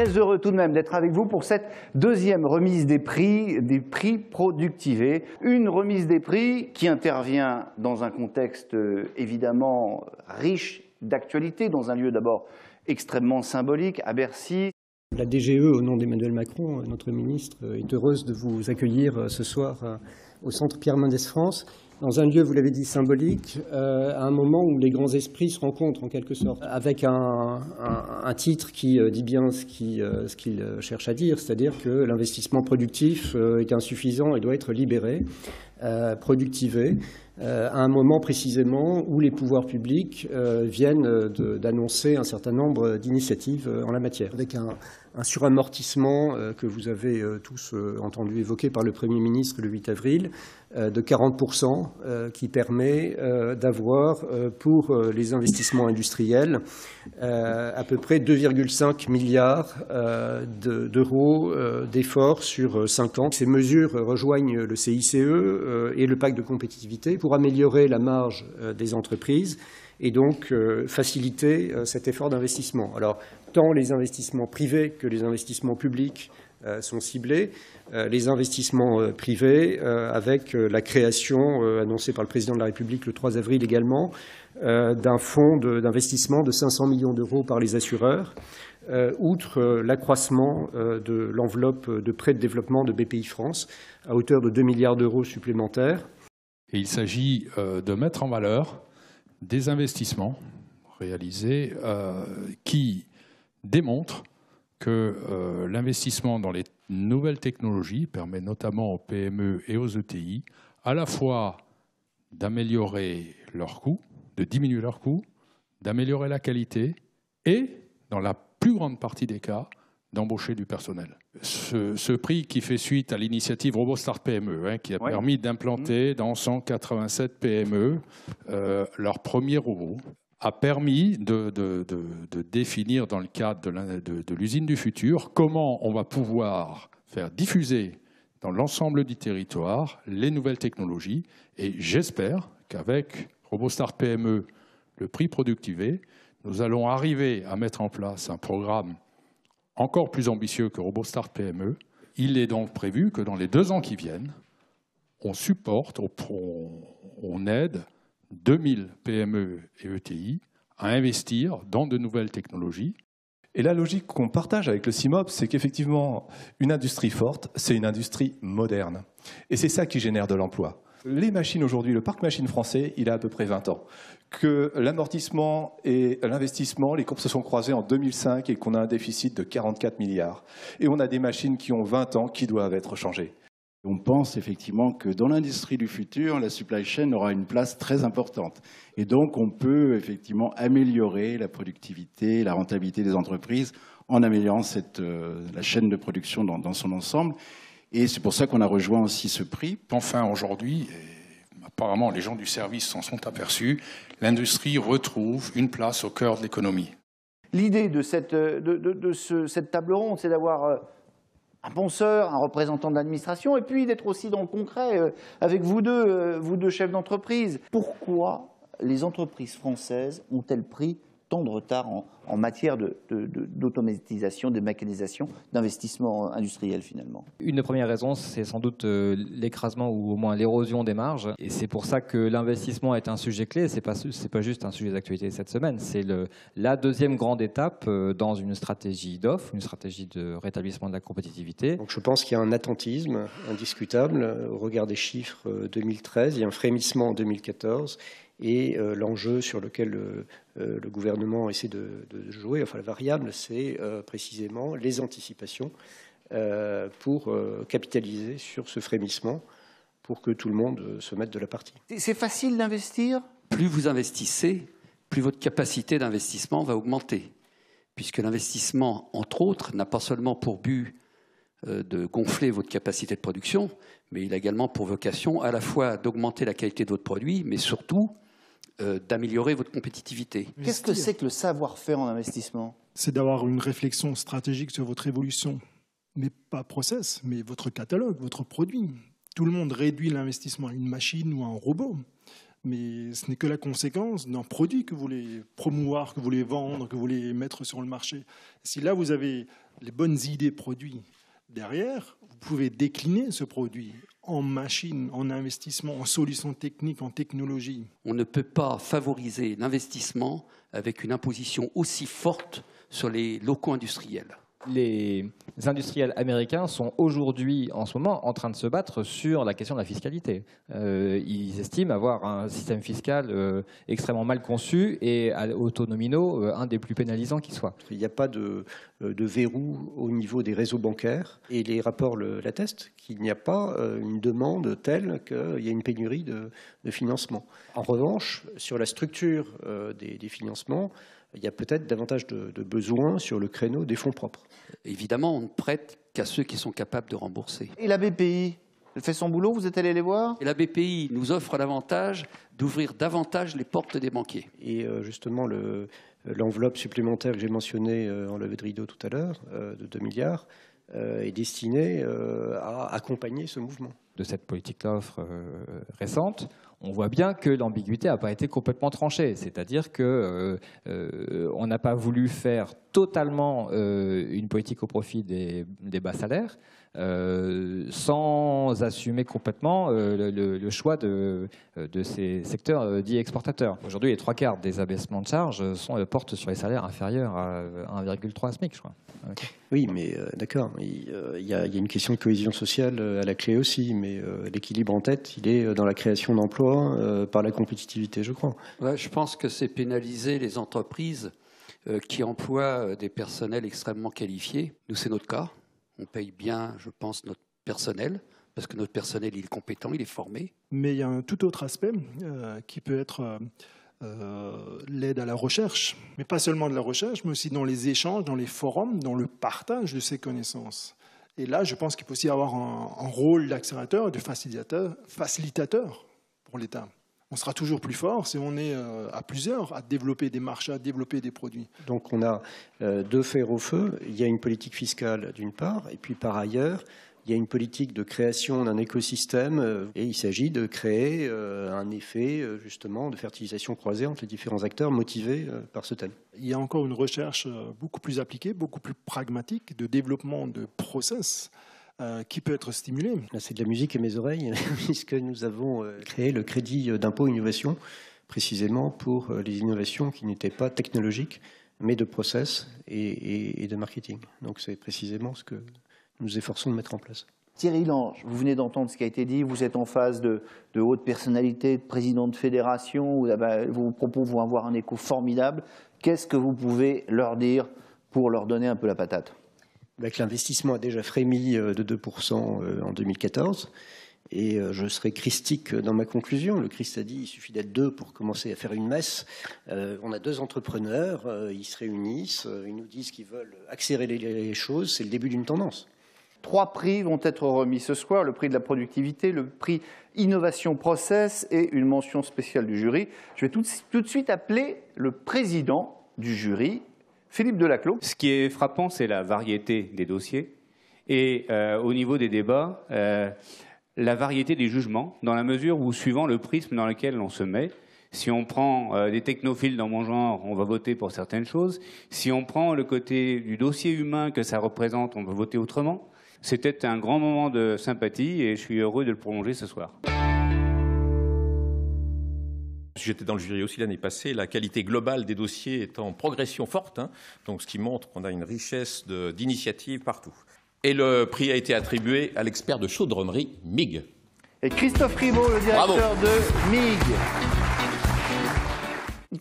très heureux tout de même d'être avec vous pour cette deuxième remise des prix Productivé. Une remise des prix qui intervient dans un contexte évidemment riche d'actualité, dans un lieu d'abord extrêmement symbolique, à Bercy. La DGE, au nom d'Emmanuel Macron, notre ministre, est heureuse de vous accueillir ce soir au Centre Pierre Mendès France, dans un lieu, vous l'avez dit, symbolique, à un moment où les grands esprits se rencontrent en quelque sorte, avec un titre qui dit bien ce qu'il cherche à dire, c'est-à-dire que l'investissement productif est insuffisant et doit être libéré, productivé, à un moment précisément où les pouvoirs publics viennent d'annoncer un certain nombre d'initiatives en la matière, avec un suramortissement que vous avez tous entendu évoquer par le Premier ministre le 8 avril, de 40%, qui permet d'avoir pour les investissements industriels à peu près 2,5 milliards d'euros d'efforts sur 5 ans. Ces mesures rejoignent le CICE et le pacte de compétitivité pour améliorer la marge des entreprises et donc faciliter cet effort d'investissement. Alors, tant les investissements privés que les investissements publics sont ciblés. Les investissements privés avec la création annoncée par le président de la République le 3 avril également d'un fonds d'investissement de 500 millions d'euros par les assureurs, outre l'accroissement de l'enveloppe de prêts de développement de BPI-France à hauteur de 2 milliards d'euros supplémentaires. Et il s'agit de mettre en valeur des investissements réalisés qui démontrent que l'investissement dans les nouvelles technologies permet notamment aux PME et aux ETI à la fois d'améliorer leurs coûts, de diminuer leurs coûts, d'améliorer la qualité et, dans la plus grande partie des cas, d'embaucher du personnel. Ce prix qui fait suite à l'initiative RoboStart PME, qui a permis d'implanter dans 187 PME leur premier robot, a permis de définir dans le cadre de l'usine du futur comment on va pouvoir faire diffuser dans l'ensemble du territoire les nouvelles technologies. Et j'espère qu'avec RoboStart PME, le prix Productivé, nous allons arriver à mettre en place un programme encore plus ambitieux que RoboStart PME. Il est donc prévu que dans les 2 ans qui viennent, on supporte, on aide 2000 PME et ETI à investir dans de nouvelles technologies. Et la logique qu'on partage avec le CIMOP, c'est qu'effectivement, une industrie forte, c'est une industrie moderne. Et c'est ça qui génère de l'emploi. Les machines aujourd'hui, le parc machine français, il a à peu près 20 ans. Que l'amortissement et l'investissement, les courbes se sont croisées en 2005 et qu'on a un déficit de 44 milliards. Et on a des machines qui ont 20 ans qui doivent être changées. On pense effectivement que dans l'industrie du futur, la supply chain aura une place très importante. Et donc, on peut effectivement améliorer la productivité, la rentabilité des entreprises en améliorant la chaîne de production dans son ensemble. Et c'est pour ça qu'on a rejoint aussi ce prix. Enfin, aujourd'hui, apparemment les gens du service s'en sont aperçus, l'industrie retrouve une place au cœur de l'économie. L'idée de cette table ronde, c'est d'avoir un penseur, un représentant de l'administration, et puis d'être aussi dans le concret avec vous deux chefs d'entreprise. Pourquoi les entreprises françaises ont-elles pris tant de retard en matière d'automatisation, de mécanisation, d'investissement industriel finalement? Une des premières raisons, c'est sans doute l'écrasement ou au moins l'érosion des marges. Et c'est pour ça que l'investissement est un sujet clé. C'est pas juste un sujet d'actualité cette semaine. C'est la deuxième grande étape dans une stratégie d'offre, une stratégie de rétablissement de la compétitivité. Donc je pense qu'il y a un attentisme indiscutable au regard des chiffres 2013. Il y a un frémissement en 2014. Et l'enjeu sur lequel le gouvernement essaie de jouer, enfin la variable, c'est précisément les anticipations pour capitaliser sur ce frémissement pour que tout le monde se mette de la partie. C'est facile d'investir? Plus vous investissez, plus votre capacité d'investissement va augmenter. Puisque l'investissement, entre autres, n'a pas seulement pour but de gonfler votre capacité de production, mais il a également pour vocation à la fois d'augmenter la qualité de votre produit, mais surtout d'améliorer votre compétitivité. Qu'est-ce que c'est que le savoir-faire en investissement? C'est d'avoir une réflexion stratégique sur votre évolution, mais pas process, mais votre catalogue, votre produit. Tout le monde réduit l'investissement à une machine ou à un robot. mais ce n'est que la conséquence d'un produit que vous voulez promouvoir, que vous voulez vendre, que vous voulez mettre sur le marché. Si là, vous avez les bonnes idées produits derrière, vous pouvez décliner ce produit en machines, en investissement, en solutions techniques, en technologie. On ne peut pas favoriser l'investissement avec une imposition aussi forte sur les locaux industriels. Les industriels américains sont aujourd'hui, en ce moment, en train de se battre sur la question de la fiscalité. Ils estiment avoir un système fiscal extrêmement mal conçu et au taux nominaux un des plus pénalisants qui soit. Il n'y a pas de verrou au niveau des réseaux bancaires et les rapports l'attestent qu'il n'y a pas une demande telle qu'il y a une pénurie de financement. En revanche, sur la structure des financements, il y a peut-être davantage de besoins sur le créneau des fonds propres. Évidemment, on ne prête qu'à ceux qui sont capables de rembourser. Et la BPI, elle fait son boulot, vous êtes allé les voir? Et la BPI nous offre l'avantage d'ouvrir davantage les portes des banquiers. Et justement, l'enveloppe supplémentaire que j'ai mentionnée en levée de rideau tout à l'heure, de 2 milliards, est destinée à accompagner ce mouvement. De cette politique d'offre récente, on voit bien que l'ambiguïté n'a pas été complètement tranchée. C'est-à-dire qu'on n'a pas voulu faire totalement une politique au profit des bas salaires sans assumer complètement le choix de ces secteurs dits exportateurs. Aujourd'hui, les 3/4 des abaissements de charges portent sur les salaires inférieurs à 1,3 SMIC, je crois. Okay. Oui, mais d'accord, il y a une question de cohésion sociale à la clé aussi, mais l'équilibre en tête, il est dans la création d'emplois par la compétitivité, je crois. Ouais, je pense que c'est pénaliser les entreprises qui emploient des personnels extrêmement qualifiés. Nous, c'est notre cas. On paye bien, je pense, notre personnel, parce que notre personnel, il est compétent, il est formé. Mais il y a un tout autre aspect qui peut être l'aide à la recherche, mais pas seulement de la recherche, mais aussi dans les échanges, dans les forums, dans le partage de ces connaissances. Et là, je pense qu'il peut aussi avoir un rôle d'accélérateur et de facilitateur pour l'État. On sera toujours plus fort si on est à plusieurs à développer des marchés, à développer des produits. Donc on a deux fers au feu. Il y a une politique fiscale d'une part, et puis par ailleurs, il y a une politique de création d'un écosystème et il s'agit de créer un effet justement de fertilisation croisée entre les différents acteurs motivés par ce thème. Il y a encore une recherche beaucoup plus appliquée, beaucoup plus pragmatique de développement de process qui peut être stimulée. Là, c'est de la musique à mes oreilles puisque nous avons créé le crédit d'impôt innovation précisément pour les innovations qui n'étaient pas technologiques mais de process et de marketing. Donc c'est précisément ce que nous efforçons de mettre en place. Thierry Lange, vous venez d'entendre ce qui a été dit, vous êtes en face de hautes personnalités, de présidents de fédérations, où vos propos vont avoir un écho formidable. Qu'est-ce que vous pouvez leur dire pour leur donner un peu la patate? Que l'investissement a déjà frémi de 2% en 2014. Et je serai christique dans ma conclusion. Le Christ a dit il suffit d'être deux pour commencer à faire une messe. On a deux entrepreneurs, ils se réunissent, ils nous disent qu'ils veulent accélérer les choses. C'est le début d'une tendance. 3 prix vont être remis ce soir, le prix de la productivité, le prix Innovation Process et une mention spéciale du jury. Je vais tout de suite appeler le président du jury, Philippe Delaclos. Ce qui est frappant, c'est la variété des dossiers et au niveau des débats, la variété des jugements, dans la mesure où, suivant le prisme dans lequel on se met, si on prend des technophiles dans mon genre, on va voter pour certaines choses. Si on prend le côté du dossier humain que ça représente, on va voter autrement. C'était un grand moment de sympathie et je suis heureux de le prolonger ce soir. J'étais dans le jury aussi l'année passée, la qualité globale des dossiers est en progression forte, donc ce qui montre qu'on a une richesse d'initiatives partout. Et le prix a été attribué à l'expert de chaudronnerie MIG. Et Christophe Ribaud, le directeur de MIG.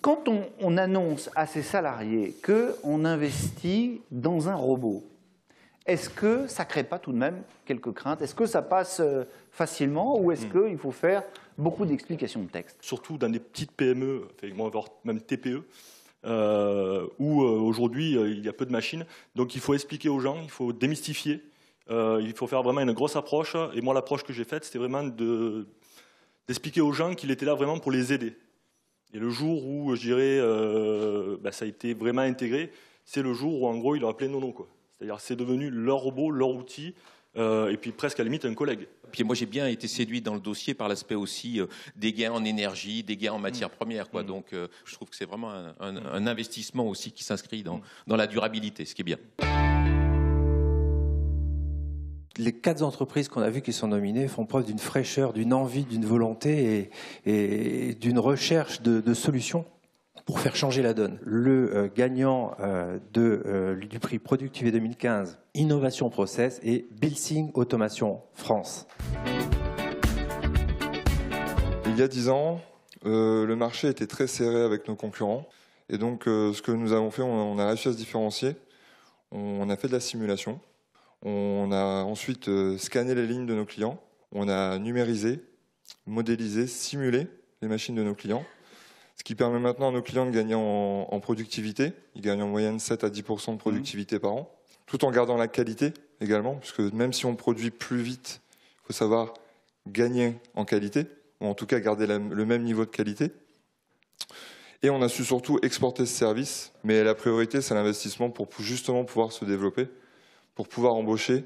Quand on annonce à ses salariés qu'on investit dans un robot, est-ce que ça ne crée pas tout de même quelques craintes? Est-ce que ça passe facilement ou est-ce qu'il faut faire beaucoup d'explications de texte? Surtout dans des petites PME, même TPE, où aujourd'hui il y a peu de machines. Donc il faut expliquer aux gens, il faut démystifier, il faut faire vraiment une grosse approche. Et moi l'approche que j'ai faite, c'était vraiment d'expliquer aux gens qu'il était là vraiment pour les aider. Et le jour où, je dirais, ça a été vraiment intégré, c'est le jour où en gros ils l'ont appelé Nono, quoi. C'est-à-dire c'est devenu leur robot, leur outil, et puis presque à la limite un collègue. Puis moi j'ai bien été séduit dans le dossier par l'aspect aussi des gains en énergie, des gains en matières premières, quoi. Donc je trouve que c'est vraiment un investissement aussi qui s'inscrit dans la durabilité, ce qui est bien. Les 4 entreprises qu'on a vues qui sont nominées font preuve d'une fraîcheur, d'une envie, d'une volonté et d'une recherche de solutions pour faire changer la donne. Le gagnant du prix Productivé 2015, Innovation Process, et Building Automation France. Il y a 10 ans, le marché était très serré avec nos concurrents. Et donc, ce que nous avons fait, on a réussi à se différencier. On a fait de la simulation. On a ensuite scanné les lignes de nos clients. On a numérisé, modélisé, simulé les machines de nos clients. Ce qui permet maintenant à nos clients de gagner en productivité. Ils gagnent en moyenne 7 à 10% de productivité par an, tout en gardant la qualité également, puisque même si on produit plus vite, il faut savoir gagner en qualité, ou en tout cas garder le même niveau de qualité. Et on a su surtout exporter ce service, mais la priorité, c'est l'investissement pour justement pouvoir se développer, pour pouvoir embaucher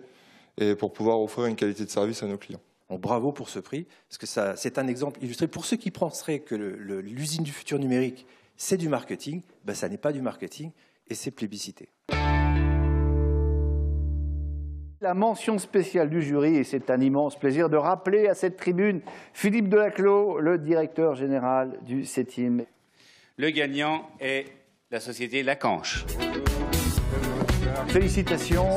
et pour pouvoir offrir une qualité de service à nos clients. Bon, bravo pour ce prix, parce que c'est un exemple illustré. Pour ceux qui penseraient que l'usine du futur numérique, c'est du marketing, ben ça n'est pas du marketing et c'est plébiscité. La mention spéciale du jury, et c'est un immense plaisir de rappeler à cette tribune Philippe Delaclos, le directeur général du CETIM. Le gagnant est la société Lacanche. Félicitations.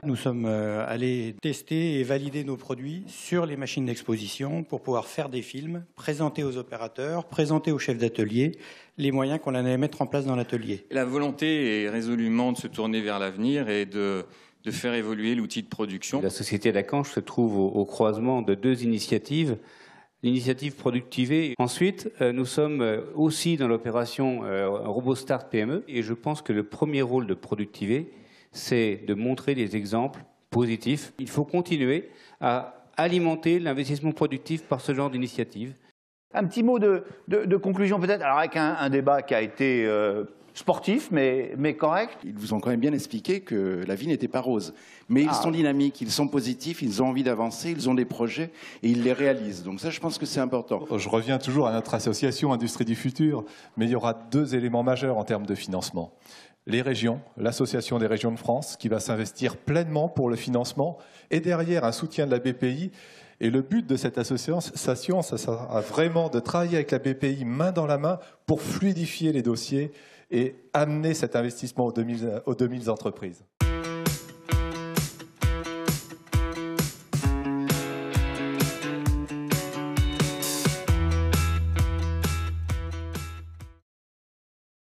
Nous sommes allés tester et valider nos produits sur les machines d'exposition pour pouvoir faire des films, présenter aux opérateurs, présenter aux chefs d'atelier les moyens qu'on allait mettre en place dans l'atelier. La volonté est résolument de se tourner vers l'avenir et de faire évoluer l'outil de production. La société Lacanche se trouve au croisement de 2 initiatives. L'initiative Productivé. Ensuite, nous sommes aussi dans l'opération RoboStart PME et je pense que le premier rôle de Productivé, c'est de montrer des exemples positifs. Il faut continuer à alimenter l'investissement productif par ce genre d'initiative. Un petit mot de conclusion peut-être, alors avec un débat qui a été sportif mais correct. Ils vous ont quand même bien expliqué que la vie n'était pas rose. Mais ils sont dynamiques, ils sont positifs, ils ont envie d'avancer, ils ont des projets et ils les réalisent. Donc ça, je pense que c'est important. Je reviens toujours à notre association Industrie du Futur, mais il y aura 2 éléments majeurs en termes de financement. Les régions, l'association des régions de France, qui va s'investir pleinement pour le financement, et derrière un soutien de la BPI. Et le but de cette association, ça sera vraiment de travailler avec la BPI main dans la main pour fluidifier les dossiers et amener cet investissement aux 2000 entreprises.